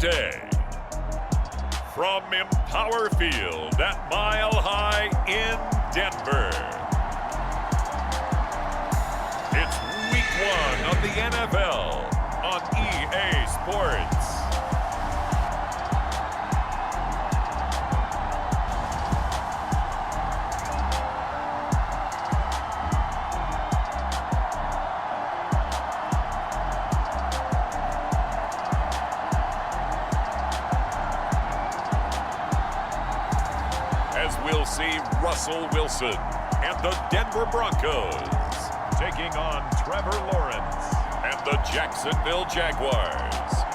day. From Empower Field at Mile High in Denver, it's Week 1 of the NFL on EA Sports. As we'll see Russell Wilson and the Denver Broncos taking on Trevor Lawrence and the Jacksonville Jaguars.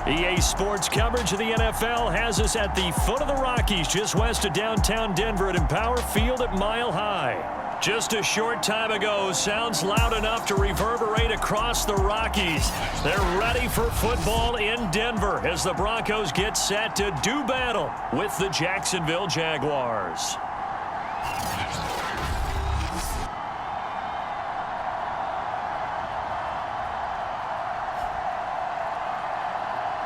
EA Sports coverage of the NFL has us at the foot of the Rockies, just west of downtown Denver at Empower Field at Mile High. Just a short time ago, sounds loud enough to reverberate across the Rockies. They're ready for football in Denver as the Broncos get set to do battle with the Jacksonville Jaguars.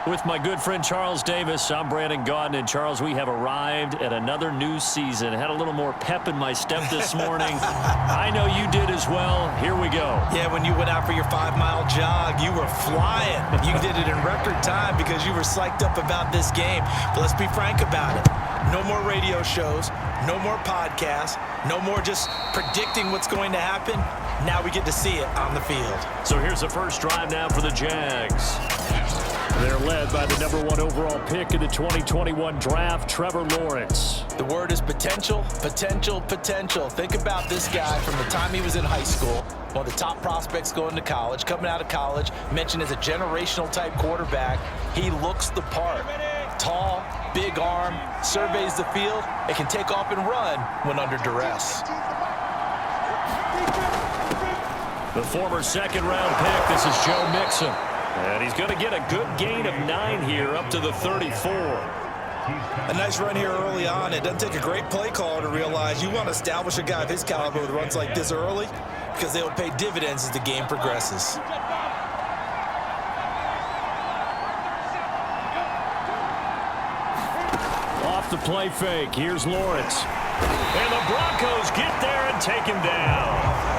With my good friend Charles Davis, I'm Brandon Gaudin. And Charles, we have arrived at another new season. Had a little more pep in my step this morning. I know you did as well. Here we go. Yeah, when you went out for your 5-mile jog, you were flying. You did it in record time because you were psyched up about this game. But let's be frank about it. No more radio shows, no more podcasts, no more just predicting what's going to happen. Now we get to see it on the field. So here's the first drive now for the Jags. They're led by the #1 overall pick in the 2021 draft, Trevor Lawrence. The word is potential, potential, potential. Think about this guy from the time he was in high school, one of the top prospects going to college, coming out of college, mentioned as a generational type quarterback. He looks the part. Tall, big arm, surveys the field, and can take off and run when under duress. The former second-round pick, this is Joe Mixon. And he's going to get a good gain of 9 here, up to the 34. A nice run here early on. It doesn't take a great play caller to realize you want to establish a guy of his caliber with runs like this early because they will pay dividends as the game progresses. Off the play fake, here's Lawrence. And the Broncos get there and take him down.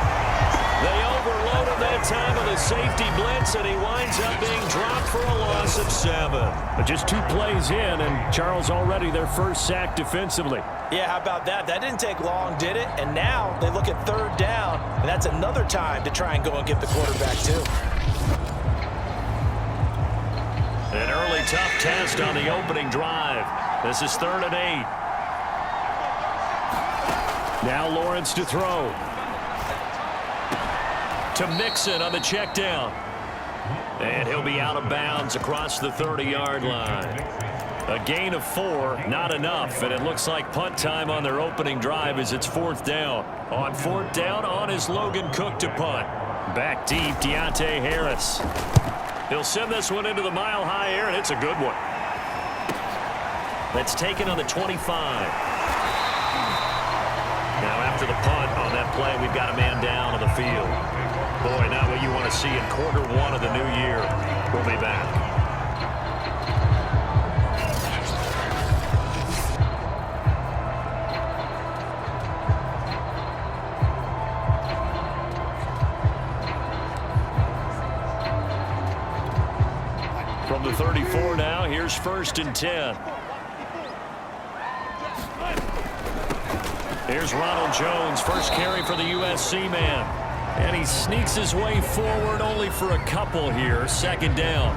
They overloaded that time with a safety blitz, and he winds up being dropped for a loss of 7. But just 2 plays in, and Charles already their first sack defensively. Yeah, how about that? That didn't take long, did it? And now they look at 3rd down, and that's another time to try and go and get the quarterback too. An early tough test on the opening drive. This is 3rd and 8. Now Lawrence to throw. To Mixon on the check down. And he'll be out of bounds across the 30-yard line. A gain of 4, not enough. And it looks like punt time on their opening drive as it's 4th down. On 4th down, on is Logan Cook to punt. Back deep, Deontay Harris. He'll send this one into the mile-high air, and it's a good one. That's taken on the 25. Now after the punt on that play, we've got a man down on the field. Boy, not what you want to see in quarter 1 of the new year. We'll be back. From the 34 now, here's 1st and 10. Here's Ronald Jones, first carry for the USC man. And he sneaks his way forward only for a couple here. 2nd down.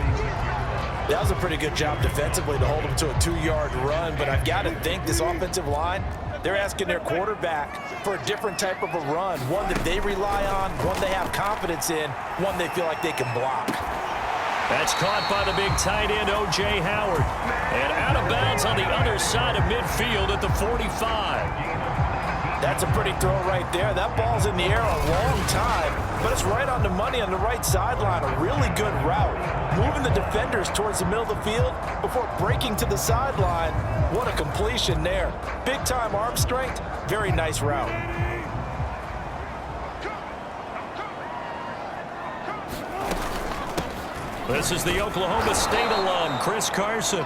That was a pretty good job defensively to hold him to a 2-yard run. But I've got to think this offensive line, they're asking their quarterback for a different type of a run. One that they rely on, one they have confidence in, one they feel like they can block. That's caught by the big tight end, O.J. Howard. And out of bounds on the other side of midfield at the 45. That's a pretty throw right there. That ball's in the air a long time, but it's right on the money on the right sideline. A really good route. Moving the defenders towards the middle of the field before breaking to the sideline. What a completion there. Big-time arm strength. Very nice route. This is the Oklahoma State alum, Chris Carson.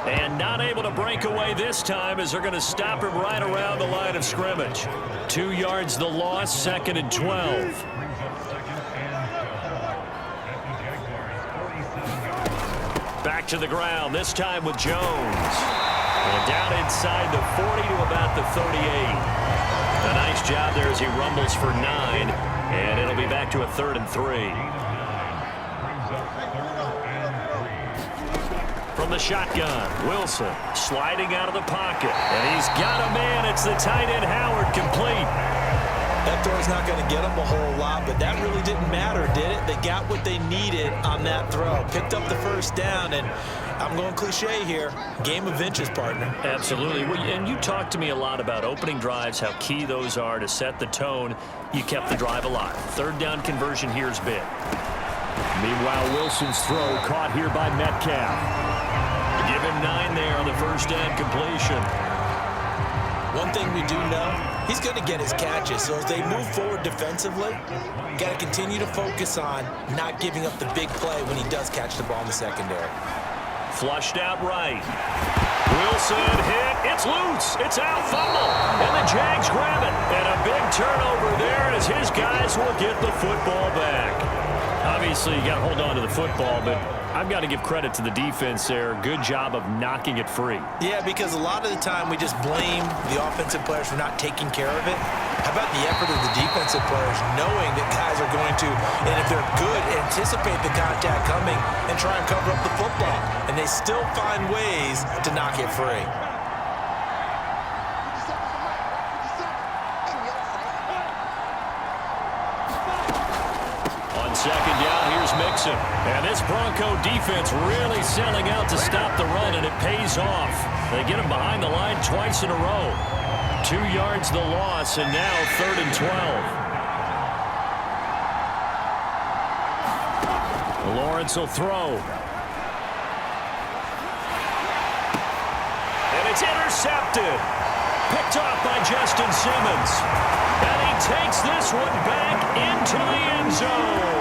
And not able to break away this time as they're going to stop him right around the line of scrimmage. 2 yards the loss, 2nd and 12. Back to the ground, this time with Jones. And down inside the 40 to about the 38. A nice job there as he rumbles for 9. And it'll be back to a 3rd and 3. From the shotgun, Wilson sliding out of the pocket. And he's got a man. It's the tight end, Howard, complete. That throw's not going to get them a whole lot, but that really didn't matter, did it? They got what they needed on that throw. Picked up the first down, and I'm going cliche here. Game of inches, partner. Absolutely. And you talked to me a lot about opening drives, how key those are to set the tone. You kept the drive alive. 3rd down conversion here is big. Meanwhile, Wilson's throw caught here by Metcalf. Give him 9 there on the first down completion. One thing we do know, he's going to get his catches. So as they move forward defensively, got to continue to focus on not giving up the big play when he does catch the ball in the secondary. Flushed out right. Wilson hit. It's loose. It's out. Fumble. And the Jags grab it. And a big turnover there as his guys will get the football back. Obviously, you got to hold on to the football, but I've got to give credit to the defense there. Good job of knocking it free. Yeah, because a lot of the time we just blame the offensive players for not taking care of it. How about the effort of the defensive players knowing that guys are going to, and if they're good, anticipate the contact coming and try and cover up the football. And they still find ways to knock it free. Second down, here's Mixon. And this Bronco defense really selling out to stop the run, and it pays off. They get him behind the line twice in a row. 2 yards the loss, and now 3rd and 12. Lawrence will throw. And it's intercepted. Picked off by Justin Simmons. And he takes this one back into the end zone.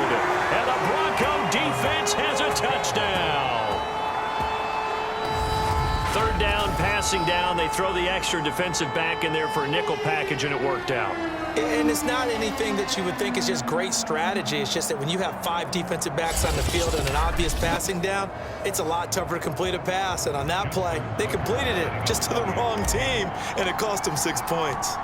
And the Bronco defense has a touchdown. 3rd down, passing down. They throw the extra defensive back in there for a nickel package, and it worked out. And it's not anything that you would think is just great strategy. It's just that when you have 5 defensive backs on the field and an obvious passing down, it's a lot tougher to complete a pass. And on that play, they completed it just to the wrong team, and it cost them 6 points.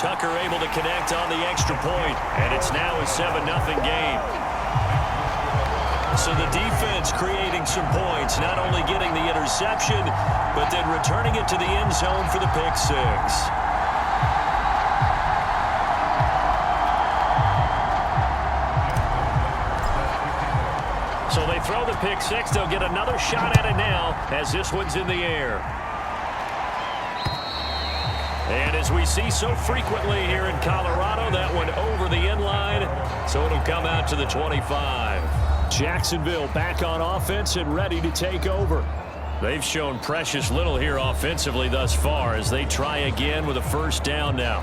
Tucker able to connect on the extra point, and it's now a 7-0 game. So the defense creating some points, not only getting the interception, but then returning it to the end zone for the pick 6. So they throw the pick 6. They'll get another shot at it now as this one's in the air. And as we see so frequently here in Colorado, that one over the end line, so it'll come out to the 25. Jacksonville back on offense and ready to take over. They've shown precious little here offensively thus far as they try again with a first down now.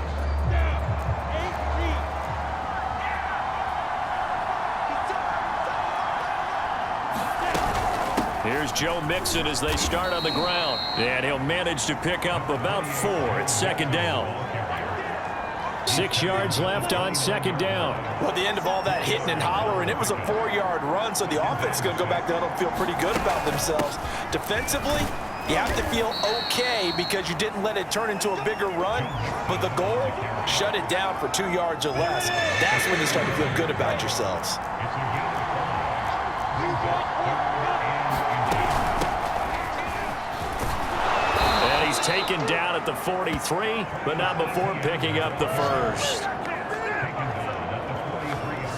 Here's Joe Mixon as they start on the ground. And he'll manage to pick up about 4 at 2nd down. 6 yards left on 2nd down. Well, at the end of all that hitting and hollering, it was a 4-yard run, so the offense is going to go back there and feel pretty good about themselves. Defensively, you have to feel okay because you didn't let it turn into a bigger run, but the goal, shut it down for 2 yards or less. That's when you start to feel good about yourselves. He's taken down at the 43, but not before picking up the first.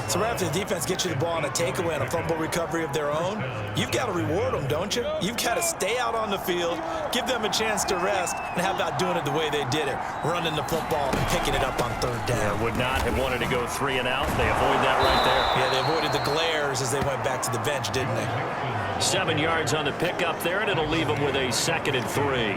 So right after the defense gets you the ball on a takeaway and a fumble recovery of their own, you've got to reward them, don't you? You've got to stay out on the field, give them a chance to rest, and how about doing it the way they did it, running the football and picking it up on 3rd down. Yeah, would not have wanted to go 3 and out. They avoid that right there. Yeah, they avoided the glares as they went back to the bench, didn't they? 7 yards on the pickup there, and it'll leave them with a 2nd and 3.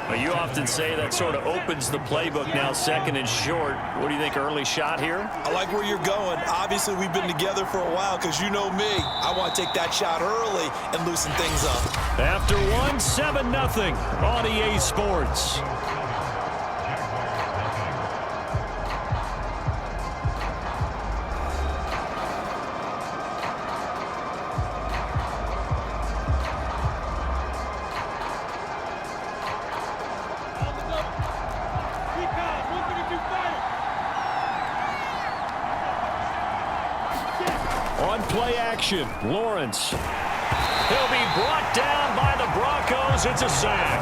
Well, you often say that sort of opens the playbook now, second and short. What do you think, early shot here? I like where you're going. Obviously, we've been together for a while because you know me. I want to take that shot early and loosen things up. After one, 7-0 on EA Sports. On play action, Lawrence. He'll be brought down by the Broncos. It's a sack.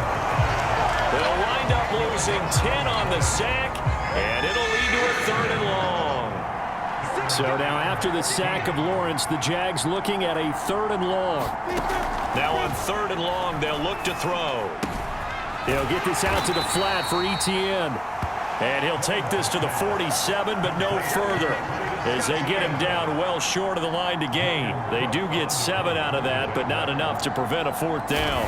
They'll wind up losing 10 on the sack, and it'll lead to a 3rd and long. So now after the sack of Lawrence, the Jags looking at a 3rd and long. Now on 3rd and long, they'll look to throw. They'll get this out to the flat for Etienne. And he'll take this to the 47, but no further, as they get him down well short of the line to gain. They do get 7 out of that, but not enough to prevent a 4th down.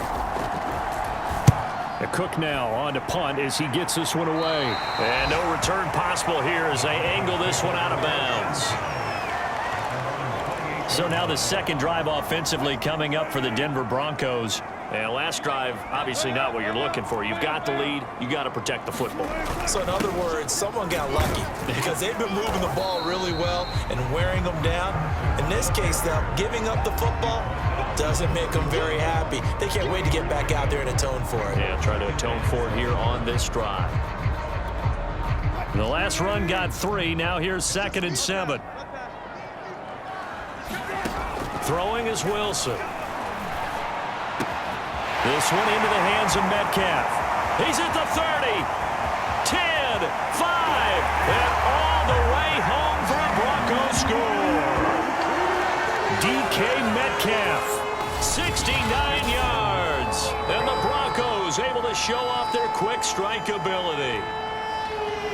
Cook now on to punt as he gets this one away. And no return possible here as they angle this one out of bounds. So now the second drive offensively coming up for the Denver Broncos. And last drive, obviously not what you're looking for. You've got the lead. You got to protect the football. So in other words, someone got lucky because they've been moving the ball really well and wearing them down. In this case, though, giving up the football doesn't make them very happy. They can't wait to get back out there and atone for it. Yeah, try to atone for it here on this drive. The last run got 3. Now here's 2nd and 7. Throwing is Wilson. This one into the hands of Metcalf. He's at the 30, 10, 5, and all the way home for a Broncos score. DK Metcalf, 69 yards. And the Broncos able to show off their quick strike ability.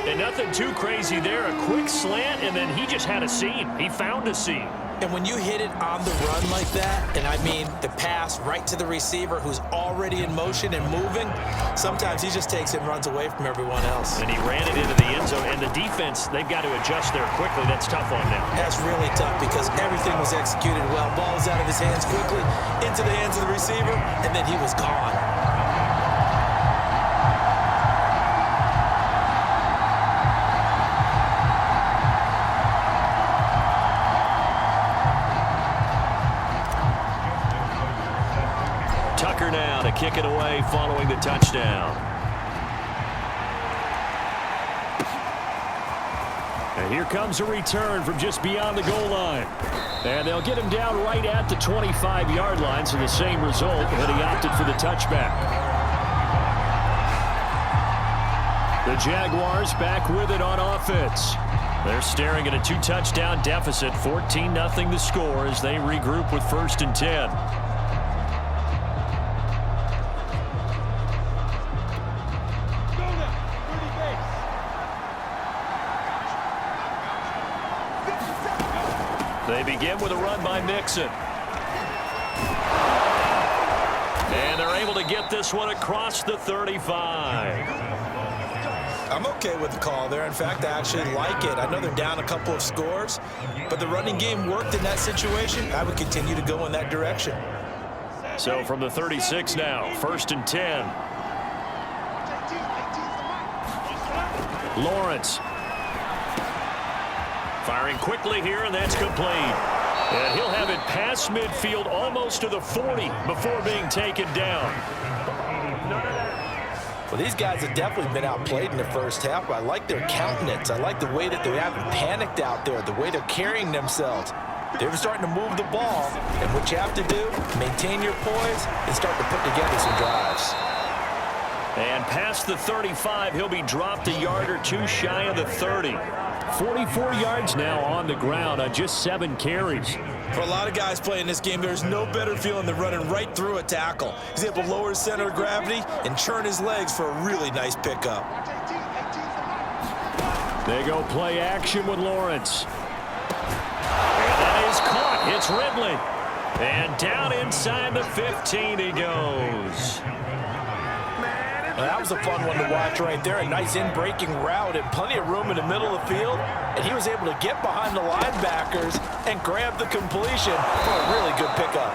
And nothing too crazy there. A quick slant, and then he just had a seam. He found a seam. And when you hit it on the run like that, and I mean the pass right to the receiver who's already in motion and moving, sometimes he just takes it and runs away from everyone else. And he ran it into the end zone, and the defense, they've got to adjust there quickly. That's tough on them. That's really tough because everything was executed well. Ball was out of his hands quickly, into the hands of the receiver, and then he was gone. Now to kick it away following the touchdown. And here comes a return from just beyond the goal line. And they'll get him down right at the 25-yard line, so the same result, but he opted for the touchback. The Jaguars back with it on offense. They're staring at a 2-touchdown deficit, 14-0 the score as they regroup with 1st and 10. They begin with a run by Mixon. And they're able to get this one across the 35. I'm okay with the call there. In fact, I actually like it. I know they're down a couple of scores, but the running game worked in that situation. I would continue to go in that direction. So from the 36 now, 1st and 10. Lawrence. Firing quickly here, and that's complete. And he'll have it past midfield almost to the 40 before being taken down. Well, these guys have definitely been outplayed in the first half, but I like their countenance. I like the way that they haven't panicked out there, the way they're carrying themselves. They're starting to move the ball, and what you have to do, maintain your poise and start to put together some drives. And past the 35, he'll be dropped a yard or two shy of the 30. 44 yards now on the ground on just 7 carries. For a lot of guys playing this game, there's no better feeling than running right through a tackle. He's able to lower his center of gravity and churn his legs for a really nice pickup. They go play action with Lawrence. And that is caught. It's Ridley. And down inside the 15 he goes. Well, that was a fun one to watch right there. A nice in-breaking route and plenty of room in the middle of the field. And he was able to get behind the linebackers and grab the completion for a really good pickup.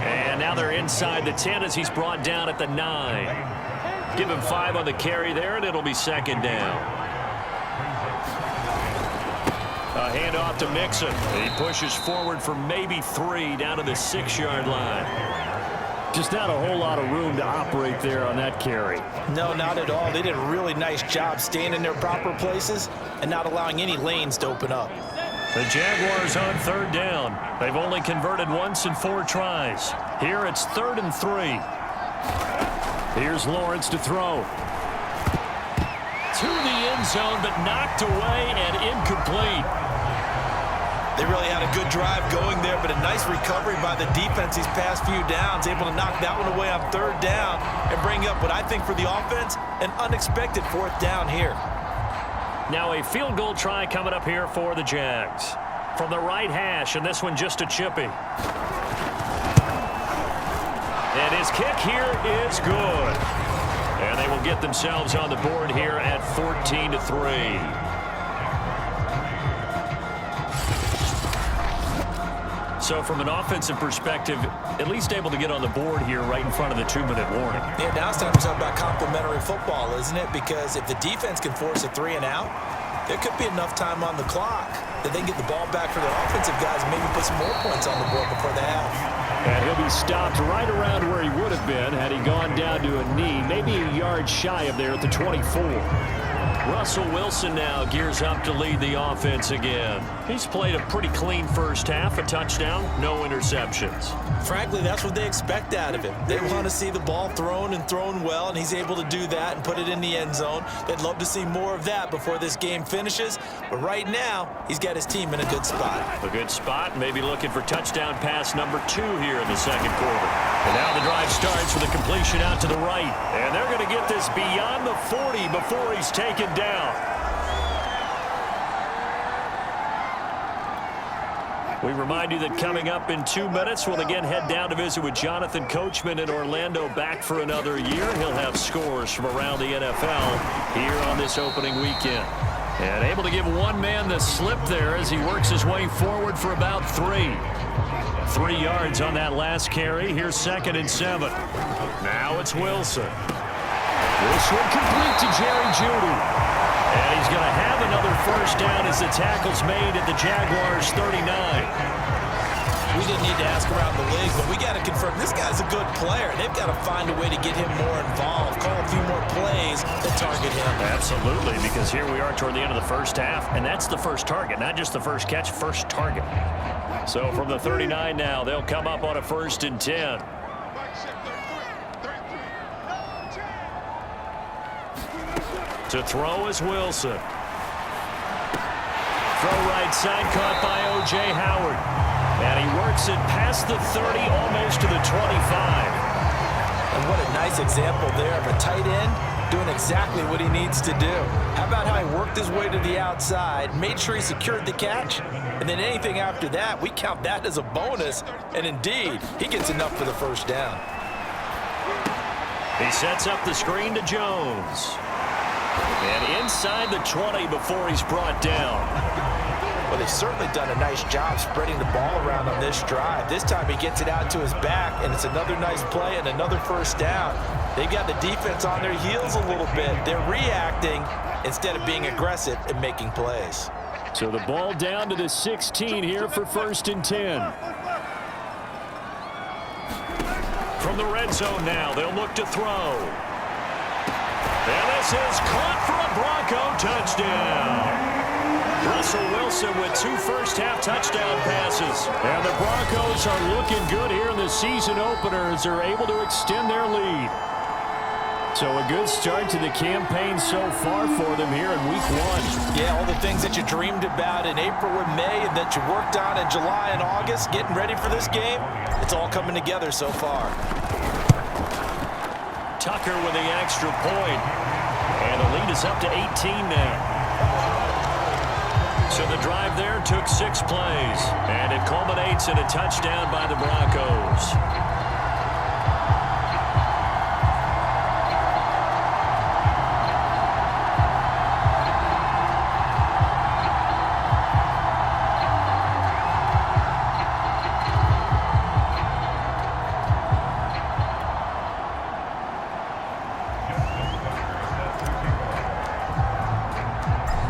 And now they're inside the 10 as he's brought down at the 9. Give him 5 on the carry there, and it'll be second down. A handoff to Mixon. He pushes forward for maybe 3 down to the 6-yard line. Just not a whole lot of room to operate there on that carry. No, not at all. They did a really nice job staying in their proper places and not allowing any lanes to open up. The Jaguars on 3rd down. They've only converted once in 4 tries. Here it's 3rd and 3. Here's Lawrence to throw. To the end zone, but knocked away and incomplete. They really had a good drive going there, but a nice recovery by the defense these past few downs, able to knock that one away on 3rd down and bring up what I think for the offense, an unexpected 4th down here. Now a field goal try coming up here for the Jags. From the right hash, and this one just a chippy. And his kick here is good. And they will get themselves on the board here at 14-3. So from an offensive perspective, at least able to get on the board here right in front of the 2-minute warning. Yeah, now it's time to talk about complementary football, isn't it? Because if the defense can force a 3 and out, there could be enough time on the clock that they can get the ball back for their offensive guys and maybe put some more points on the board before the half. And he'll be stopped right around where he would have been had he gone down to a knee, maybe a yard shy of there at the 24. Russell Wilson now gears up to lead the offense again. He's played a pretty clean first half, a touchdown, no interceptions. Frankly, that's what they expect out of him. They want to see the ball thrown and thrown well, and he's able to do that and put it in the end zone. They'd love to see more of that before this game finishes, but right now, he's got his team in a good spot. A good spot, maybe looking for touchdown pass number 2 here in the second quarter. And now the drive starts with a completion out to the right, and they're going to get this beyond the 40 before he's taken down. We remind you that coming up in 2 minutes, we'll again head down to visit with Jonathan Coachman in Orlando, back for another year. He'll have scores from around the NFL here on this opening weekend. And able to give one man the slip there as he works his way forward for about 3. 3 yards on that last carry. Here's 2nd and 7. Now it's Wilson. This one complete to Jerry Jeudy. And he's going to have another first down as the tackle's made at the Jaguars 39. We didn't need to ask around the league, but we got to confirm this guy's a good player. They've got to find a way to get him more involved, call a few more plays that target him. Absolutely, because here we are toward the end of the first half, and that's the first target, not just the first catch, first target. So from the 39 now, they'll come up on a 1st and 10. To throw is Wilson. Throw right side, caught by O.J. Howard. And he works it past the 30, almost to the 25. And what a nice example there of a tight end doing exactly what he needs to do. How about how he worked his way to the outside, made sure he secured the catch, and then anything after that, we count that as a bonus. And indeed, he gets enough for the first down. He sets up the screen to Jones. And inside the 20 before he's brought down. Well, they've certainly done a nice job spreading the ball around on this drive. This time he gets it out to his back, and it's another nice play and another first down. They've got the defense on their heels a little bit. They're reacting instead of being aggressive and making plays. So the ball down to the 16 here for 1st and 10. From the red zone now, they'll look to throw. And this is caught for a Bronco touchdown. Russell Wilson with 2 first-half touchdown passes. And the Broncos are looking good here in the season opener as they're able to extend their lead. So a good start to the campaign so far for them here in week 1. Yeah, all the things that you dreamed about in April and May and that you worked on in July and August, getting ready for this game, it's all coming together so far. Tucker with the extra point. And the lead is up to 18 now. So the drive there took 6 plays. And it culminates in a touchdown by the Broncos.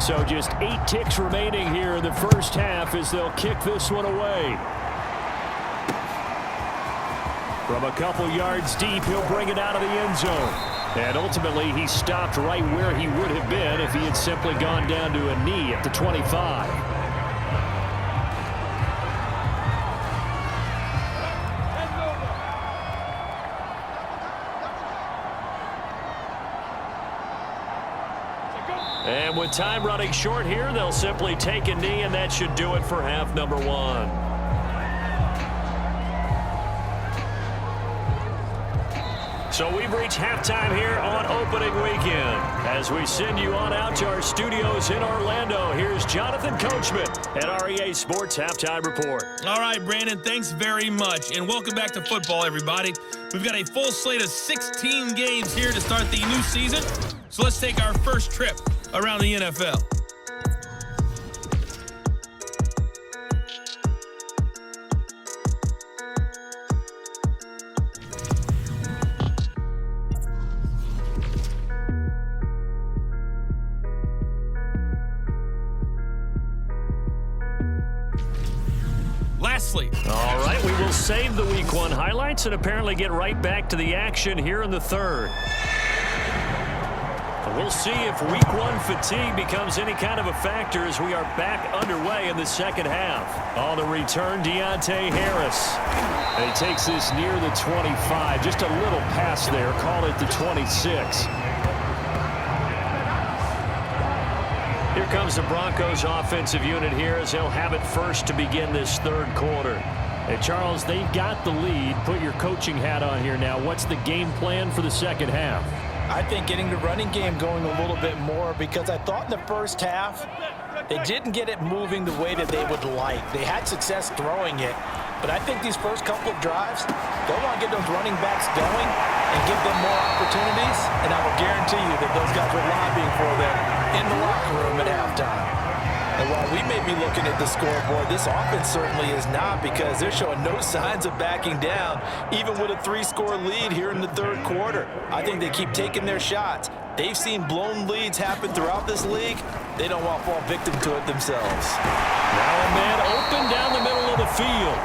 So just 8 ticks remaining here in the first half as they'll kick this one away. From a couple yards deep, he'll bring it out of the end zone. And ultimately, he stopped right where he would have been if he had simply gone down to a knee at the 25. And with time running short here, they'll simply take a knee, and that should do it for half number 1. So we've reached halftime here on opening weekend. As we send you on out to our studios in Orlando, here's Jonathan Coachman at REA Sports Halftime Report. All right, Brandon, thanks very much. And welcome back to football, everybody. We've got a full slate of 16 games here to start the new season. So let's take our first trip around the NFL. Lastly, all right, we will save the Week 1 highlights and apparently get right back to the action here in the third. We'll see if Week 1 fatigue becomes any kind of a factor as we are back underway in the second half. On the return, Deontay Harris. And he takes this near the 25. Just a little pass there. Call it the 26. Here comes the Broncos offensive unit here as they'll have it first to begin this third quarter. Hey, Charles, they've got the lead. Put your coaching hat on here now. What's the game plan for the second half? I think getting the running game going a little bit more, because I thought in the first half they didn't get it moving the way that they would like. They had success throwing it, but I think these first couple of drives, they'll want to get those running backs going and give them more opportunities, and I will guarantee you that those guys were lobbying for them in the locker room at halftime. And while we may be looking at the scoreboard, this offense certainly is not, because they're showing no signs of backing down, even with a 3-score lead here in the third quarter. I think they keep taking their shots. They've seen blown leads happen throughout this league. They don't want to fall victim to it themselves. Now a man open down the middle of the field.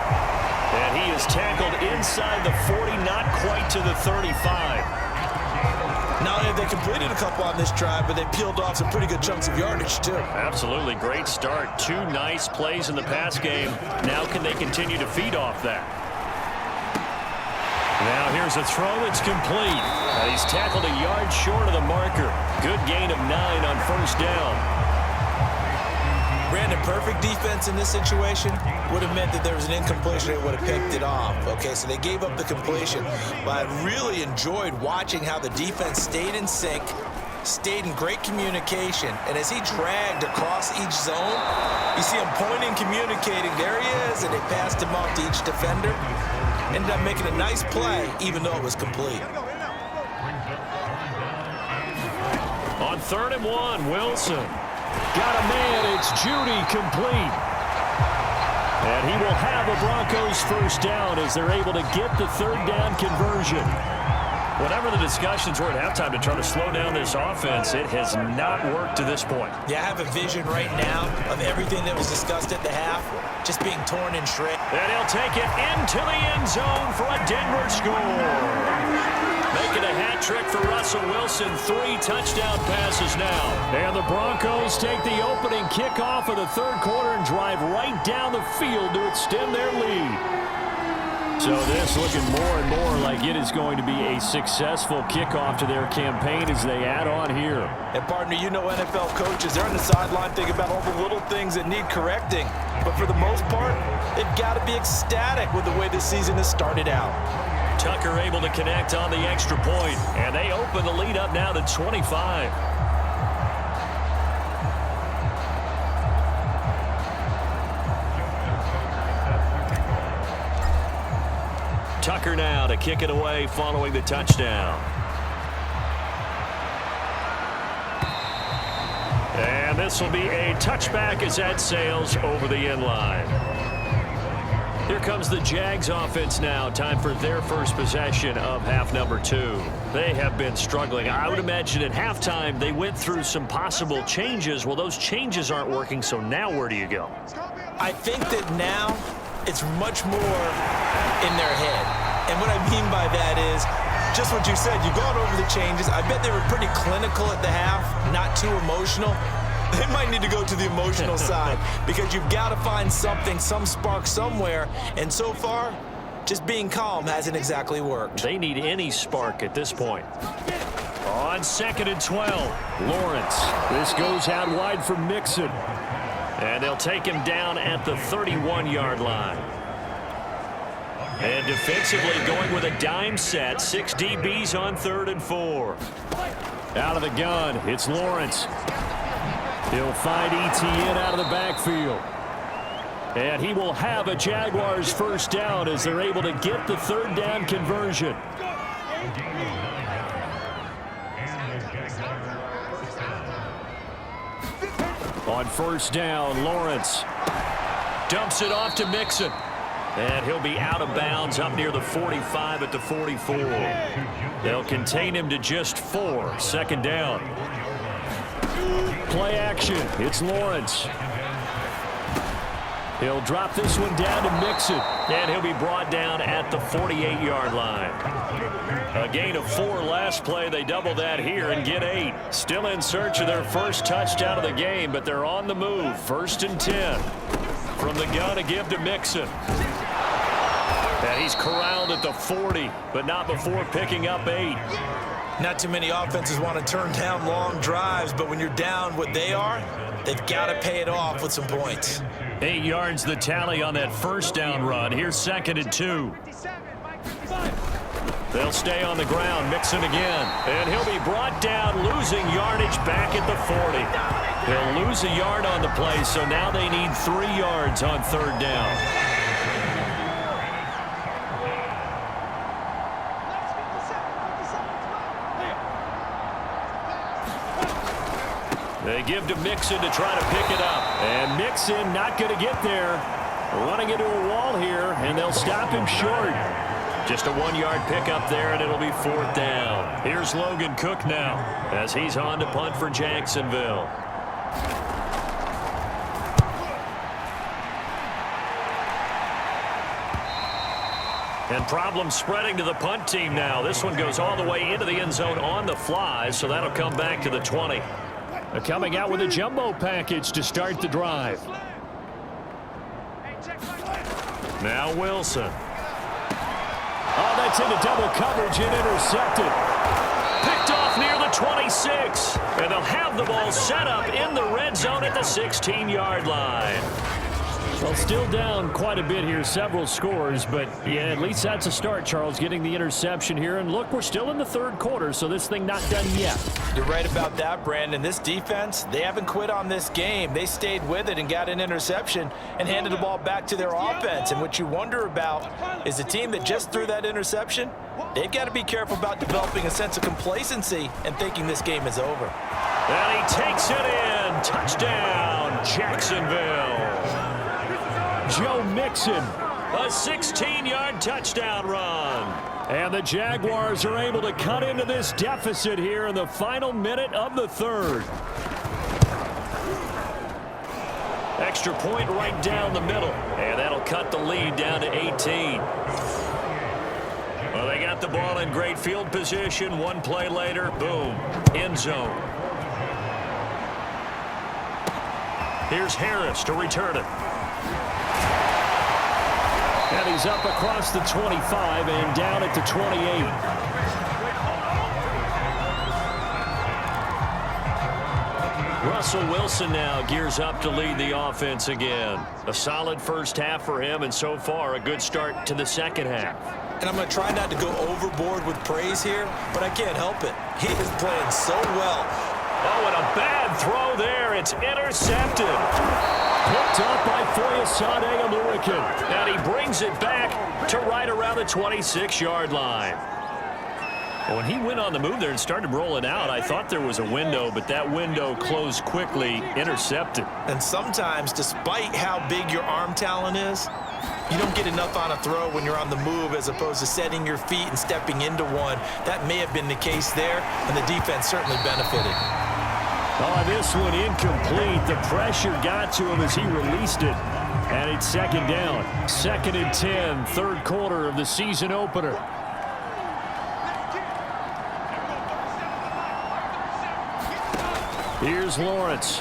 And he is tackled inside the 40, not quite to the 35. Not only have they completed a couple on this drive, but they peeled off some pretty good chunks of yardage, too. Absolutely. Great start. 2 nice plays in the pass game. Now can they continue to feed off that? Now here's a throw that's complete. And he's tackled a yard short of the marker. Good gain of 9 on first down. Brandon, perfect defense in this situation would have meant that there was an incompletion. They would have picked it off. Okay, so they gave up the completion. But I really enjoyed watching how the defense stayed in sync, stayed in great communication. And as he dragged across each zone, you see him pointing, communicating. There he is, and they passed him off to each defender. Ended up making a nice play, even though it was complete. On 3rd and 1, Wilson. Got a man, it's Judy, complete. And he will have a Broncos first down as they're able to get the 3rd down conversion. Whatever the discussions were at halftime to try to slow down this offense, it has not worked to this point. Yeah, I have a vision right now of everything that was discussed at the half just being torn in shreds. And he'll take it into the end zone for a Denver score. Making a hat trick for Russell Wilson. 3 touchdown passes now. And the Broncos take the opening kickoff of the third quarter and drive right down the field to extend their lead. So this looking more and more like it is going to be a successful kickoff to their campaign as they add on here. And partner, you know NFL coaches, they're on the sideline thinking about all the little things that need correcting. But for the most part, they've got to be ecstatic with the way this season has started out. Tucker able to connect on the extra point, and they open the lead up now to 25. Tucker now to kick it away following the touchdown. And this will be a touchback as that sails over the end line. Here comes the Jags offense now. Time for their first possession of half number 2. They have been struggling. I would imagine at halftime they went through some possible changes. Well, those changes aren't working, so now where do you go? I think that now it's much more in their head. And what I mean by that is just what you said. You've gone over the changes. I bet they were pretty clinical at the half, not too emotional. They might need to go to the emotional side because you've got to find something, some spark somewhere. And so far, just being calm hasn't exactly worked. They need any spark at this point. On 2nd and 12, Lawrence. This goes out wide for Mixon. And they'll take him down at the 31-yard line. And defensively going with a dime set. 6 DBs on 3rd and 4. Out of the gun, it's Lawrence. He'll find ETN out of the backfield. And he will have a Jaguars first down as they're able to get the 3rd down conversion. On 1st down, Lawrence dumps it off to Mixon. And he'll be out of bounds up near the 45 at the 44. They'll contain him to just 4. 2nd down. Play action. It's Lawrence. He'll drop this one down to Mixon. And he'll be brought down at the 48-yard line. A gain of 4 last play. They double that here and get 8. Still in search of their first touchdown of the game, but they're on the move. 1st and 10. From the gun to give to Mixon. And he's corralled at the 40, but not before picking up 8. Not too many offenses want to turn down long drives, but when you're down what they are, they've got to pay it off with some points. 8 yards the tally on that 1st down run. Here's 2nd and 2. They'll stay on the ground. Mixon again. And he'll be brought down, losing yardage back at the 40. He'll lose a yard on the play, so now they need 3 yards on 3rd down. They give to Mixon to try to pick it up. And Mixon not going to get there. Running into a wall here, and they'll stop him short. Just a 1-yard pickup there, and it'll be 4th down. Here's Logan Cook now as he's on to punt for Jacksonville. And problems spreading to the punt team now. This one goes all the way into the end zone on the fly, so that'll come back to the 20. Coming out with a jumbo package to start the drive. Now Wilson. Oh, that's into double coverage and intercepted. Picked off near the 26. And they'll have the ball set up in the red zone at the 16-yard line. Well, still down quite a bit here, several scores, but yeah, at least that's a start, Charles, getting the interception here. And look, we're still in the 3rd quarter, so this thing not done yet. You're right about that, Brandon. This defense, they haven't quit on this game. They stayed with it and got an interception and handed the ball back to their offense. And what you wonder about is the team that just threw that interception, they've got to be careful about developing a sense of complacency and thinking this game is over. And he takes it in. Touchdown, Jacksonville. Joe Mixon, a 16-yard touchdown run. And the Jaguars are able to cut into this deficit here in the final minute of the 3rd. Extra point right down the middle. And that'll cut the lead down to 18. Well, they got the ball in great field position. 1 play later, boom, end zone. Here's Harris to return it. And he's up across the 25 and down at the 28. Russell Wilson now gears up to lead the offense again. A solid first half for him, and so far a good start to the 2nd half. And I'm going to try not to go overboard with praise here, but I can't help it. He is playing so well. Oh, and a bad throw there. It's intercepted. Picked up by Foyesade Aluakin. And he brings it back to right around the 26-yard line. When he went on the move there and started rolling out, I thought there was a window, but that window closed quickly, intercepted. And sometimes, despite how big your arm talent is, You don't get enough on a throw when you're on the move as opposed to setting your feet and stepping into one. That may have been the case there, and the defense certainly benefited. Oh, this one incomplete. The pressure got to him as he released it. And it's second down. 2nd and 10, third quarter of the season opener. Here's Lawrence.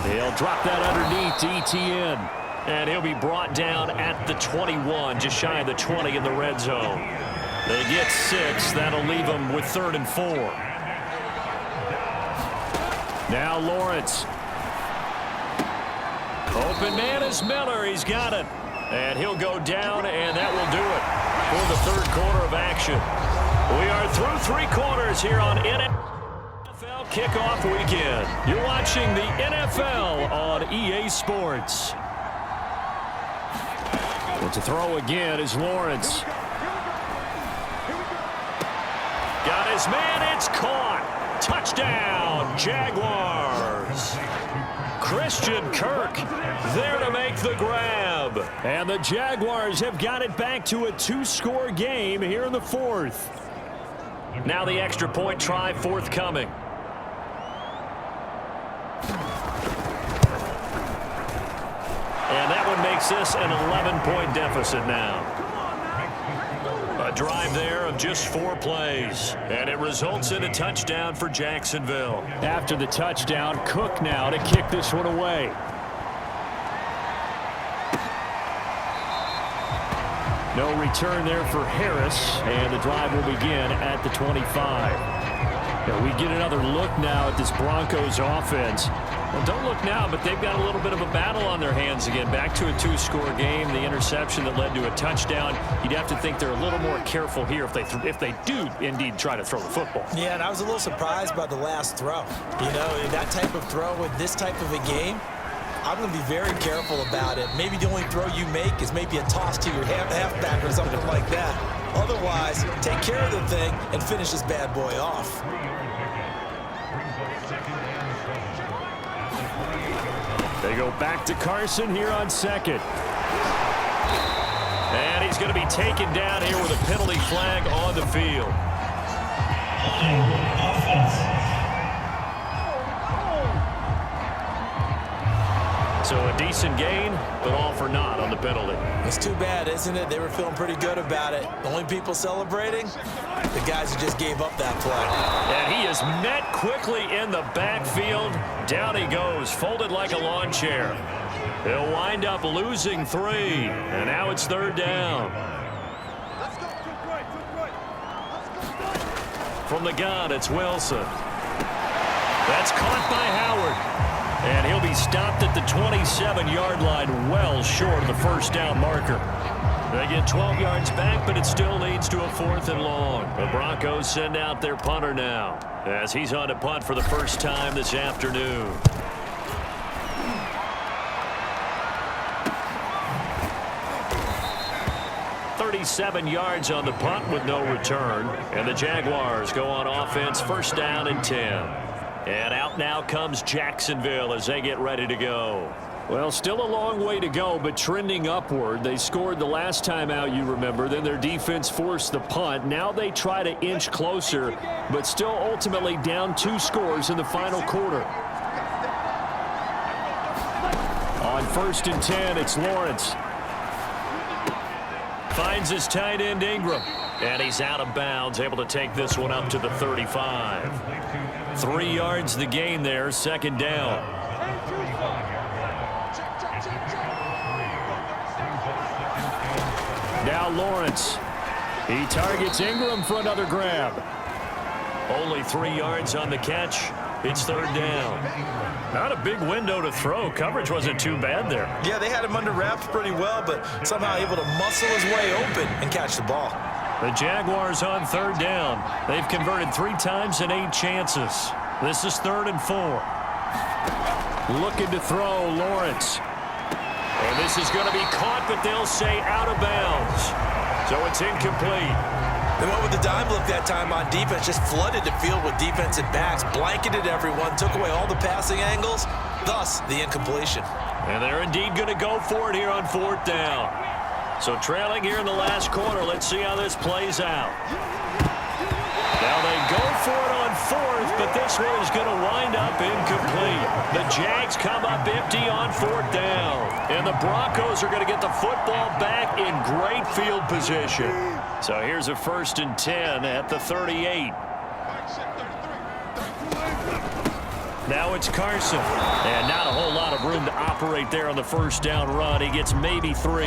He'll drop that underneath to ETN. And he'll be brought down at the 21, just shy of the 20 in the red zone. They get 6. That'll leave them with 3rd and 4. Now Lawrence. Open man is Miller. He's got it. And he'll go down, and that will do it for the third quarter of action. We are through 3 quarters here on NFL Kickoff Weekend. You're watching the NFL on EA Sports. And to throw again is Lawrence. Got his man. It's caught. Touchdown, Jaguars. Christian Kirk there to make the grab. And the Jaguars have got it back to a 2-score game here in the 4th. Now the extra point try forthcoming. And that one makes this an 11-point deficit now. A drive there of just 4 plays, and it results in a touchdown for Jacksonville. After the touchdown, Cook now to kick this one away. No return there for Harris, and the drive will begin at the 25. Now we get another look now at this Broncos offense. Well, don't look now, but they've got a little bit of a battle on their hands again. Back to a 2-score game. The interception that led to a touchdown. You'd have to think they're a little more careful here if they do indeed try to throw the football. Yeah, and I was a little surprised by the last throw. You know, that type of throw with this type of a game, I'm going to be very careful about it. Maybe the only throw you make is maybe a toss to your halfback or something like that. Otherwise, take care of the thing and finish this bad boy off. They go back to Carson here on 2nd. And he's going to be taken down here with a penalty flag on the field. So a decent gain, but all for naught on the penalty. It's too bad, isn't it? They were feeling pretty good about it. The only people celebrating, the guys who just gave up that play. And he is met quickly in the backfield. Down he goes, folded like a lawn chair. He'll wind up losing 3, and now it's 3rd down. From the gun, it's Wilson. That's caught by Howard. And he'll be stopped at the 27-yard line, well short of the first down marker. They get 12 yards back, but it still leads to a 4th and long. The Broncos send out their punter now, as he's on to punt for the first time this afternoon. "37 yards on the punt with no return. And the Jaguars go on offense, 1st down and 10. And out now comes Jacksonville as they get ready to go. Well, still a long way to go, but trending upward. They scored the last time out, you remember. Then their defense forced the punt. Now they try to inch closer, but still ultimately down 2 scores in the final quarter. On 1st and 10, it's Lawrence. Finds his tight end Ingram. And he's out of bounds, able to take this one up to the 35. 3 yards the gain there, 2nd down. Now Lawrence. He targets Ingram for another grab. Only 3 yards on the catch. It's 3rd down. Not a big window to throw. Coverage wasn't too bad there. Yeah, they had him under wraps pretty well, but somehow able to muscle his way open and catch the ball. The Jaguars on 3rd down. They've converted 3 times in 8 chances. This is 3rd and 4. Looking to throw, Lawrence. And this is going to be caught, but they'll say out of bounds. So it's incomplete. They went with the dime look that time on defense, just flooded the field with defensive backs, blanketed everyone, took away all the passing angles, thus the incompletion. And they're indeed going to go for it here on 4th down. So trailing here in the last quarter. Let's see how this plays out. Now they go for it on 4th, but this one is going to wind up incomplete. The Jags come up empty on 4th down. And the Broncos are going to get the football back in great field position. So here's a 1st and 10 at the 38. Now it's Carson. And not a whole lot of room to operate there on the 1st down run. He gets maybe 3.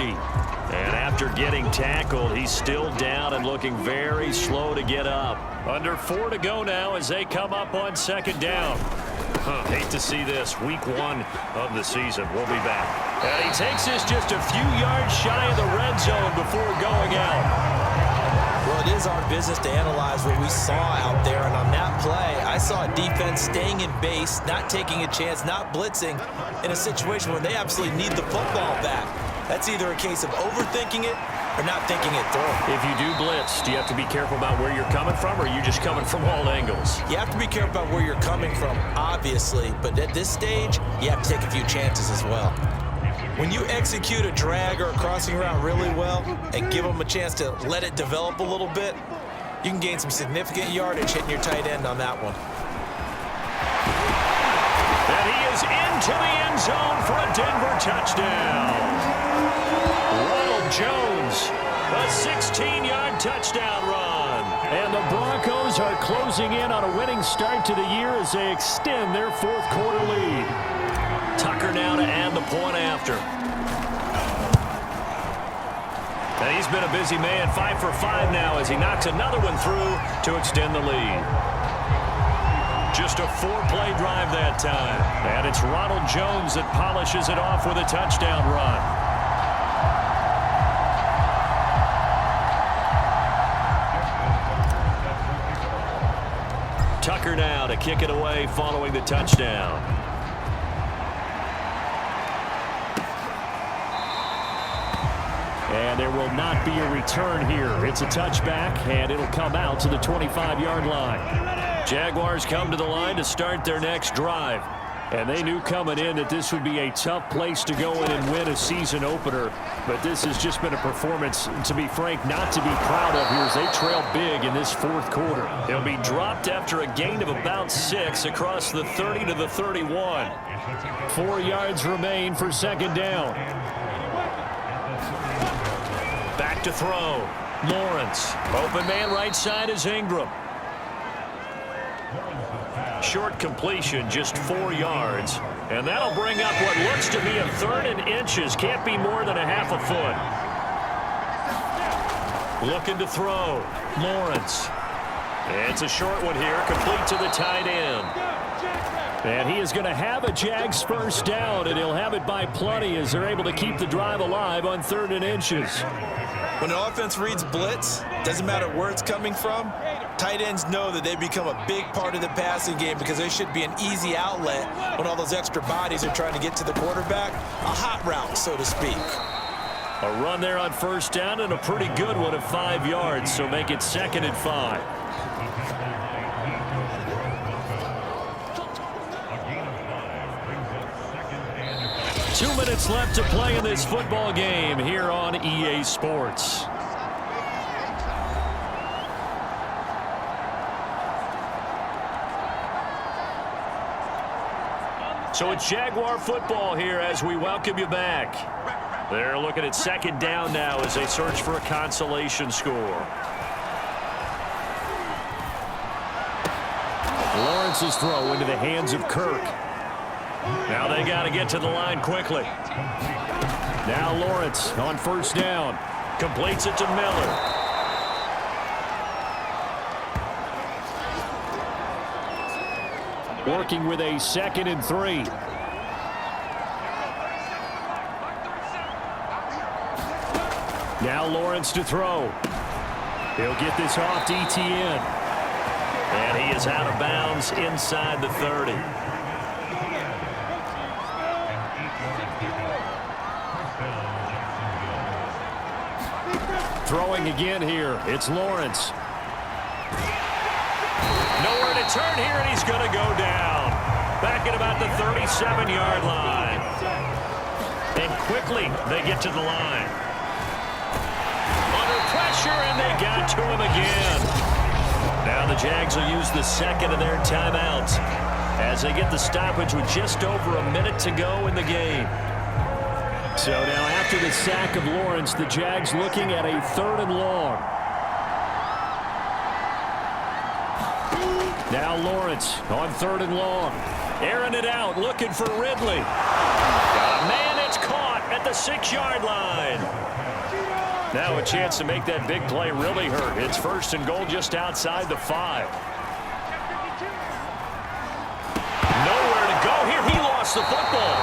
And after getting tackled, he's still down and looking very slow to get up. Under 4 to go now as they come up on 2nd down. Hate to see this. Week 1 of the season. We'll be back. And he takes this just a few yards shy of the red zone before going out. Well, it is our business to analyze what we saw out there, and on that play, I saw a defense staying in base, not taking a chance, not blitzing in a situation where they absolutely need the football back. That's either a case of overthinking it or not thinking it through. If you do blitz, do you have to be careful about where you're coming from, or are you just coming from all angles? You have to be careful about where you're coming from, obviously, but at this stage, you have to take a few chances as well. When you execute a drag or a crossing route really well and give them a chance to let it develop a little bit, you can gain some significant yardage hitting your tight end on that one. And he is into the end zone for a Denver touchdown. Ronald Jones, a 16-yard touchdown run. And the Broncos are closing in on a winning start to the year as they extend their 4th quarter lead. Tucker now to add the point after. And he's been a busy man, 5 for 5 now as he knocks another one through to extend the lead. Just a 4-play drive that time. And it's Ronald Jones that polishes it off with a touchdown run. Tucker now to kick it away following the touchdown. And there will not be a return here. It's a touchback, and it'll come out to the 25-yard line. Jaguars come to the line to start their next drive. And they knew coming in that this would be a tough place to go in and win a season opener. But this has just been a performance, to be frank, not to be proud of here as they trail big in this 4th quarter. They'll be dropped after a gain of about 6 across the 30 to the 31. 4 yards remain for 2nd down. Back to throw. Lawrence. Open man right side is Ingram. Short completion, just 4 yards. And that'll bring up what looks to be a 3rd and inches. Can't be more than a half a foot. Looking to throw. Lawrence. It's a short one here, complete to the tight end. And he is going to have a Jags 1st down, and he'll have it by plenty as they're able to keep the drive alive on 3rd and inches. When an offense reads blitz, doesn't matter where it's coming from, tight ends know that they become a big part of the passing game because there should be an easy outlet when all those extra bodies are trying to get to the quarterback. A hot route, so to speak. A run there on 1st down and a pretty good one of 5 yards, so make it 2nd and 5. Two minutes left to play in this football game here on EA Sports. So it's Jaguar football here as we welcome you back. They're looking at 2nd down now as they search for a consolation score. Lawrence's throw into the hands of Kirk. Now they got to get to the line quickly. Now Lawrence on 1st down. Completes it to Miller. Working with a 2nd and 3. Now Lawrence to throw. He'll get this off to ETN. And he is out of bounds inside the 30. Throwing again here. It's Lawrence. Nowhere to turn here, and he's going to go down. Back at about the 37-yard line. quickly they get to the line. Under pressure, and they got to him again. Now the Jags will use the second of their timeouts as they get the stoppage with just over a minute to go in the game. So now after the sack of Lawrence, the Jags looking at a 3rd and long. Now Lawrence on 3rd and long. Airing it out, looking for Ridley. Man, it's caught at the 6-yard line. Now a chance to make that big play really hurt. It's 1st and goal just outside the 5. Nowhere to go here. He lost the football.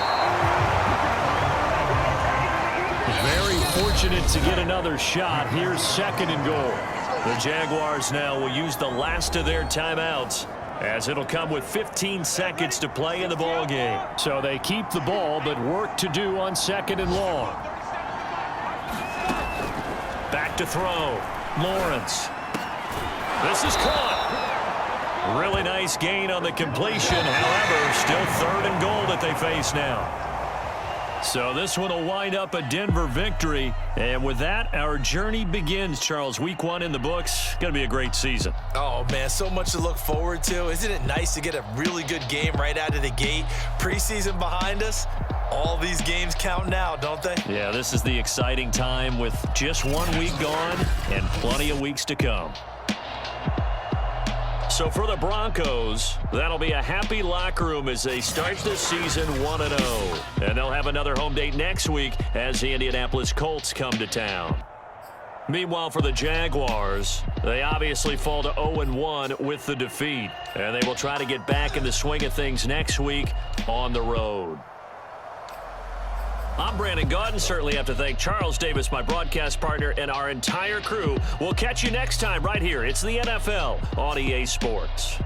Very fortunate to get another shot. Here's 2nd and goal. The Jaguars now will use the last of their timeouts, as it'll come with 15 seconds to play in the ball game. So they keep the ball, but work to do on 2nd and long. Back to throw. Lawrence. This is caught. Really nice gain on the completion. However, still 3rd and goal that they face now. So this one will wind up a Denver victory. And with that, our journey begins, Charles. Week 1 in the books. Going to be a great season. Oh, man, so much to look forward to. Isn't it nice to get a really good game right out of the gate? Preseason behind us. All these games count now, don't they? Yeah, this is the exciting time with just 1 week gone and plenty of weeks to come. So for the Broncos, that'll be a happy locker room as they start this season 1-0. And they'll have another home date next week as the Indianapolis Colts come to town. Meanwhile, for the Jaguars, they obviously fall to 0-1 with the defeat. And they will try to get back in the swing of things next week on the road. I'm Brandon Gaudin. Certainly have to thank Charles Davis, my broadcast partner, and our entire crew. We'll catch you next time right here. It's the NFL on EA Sports.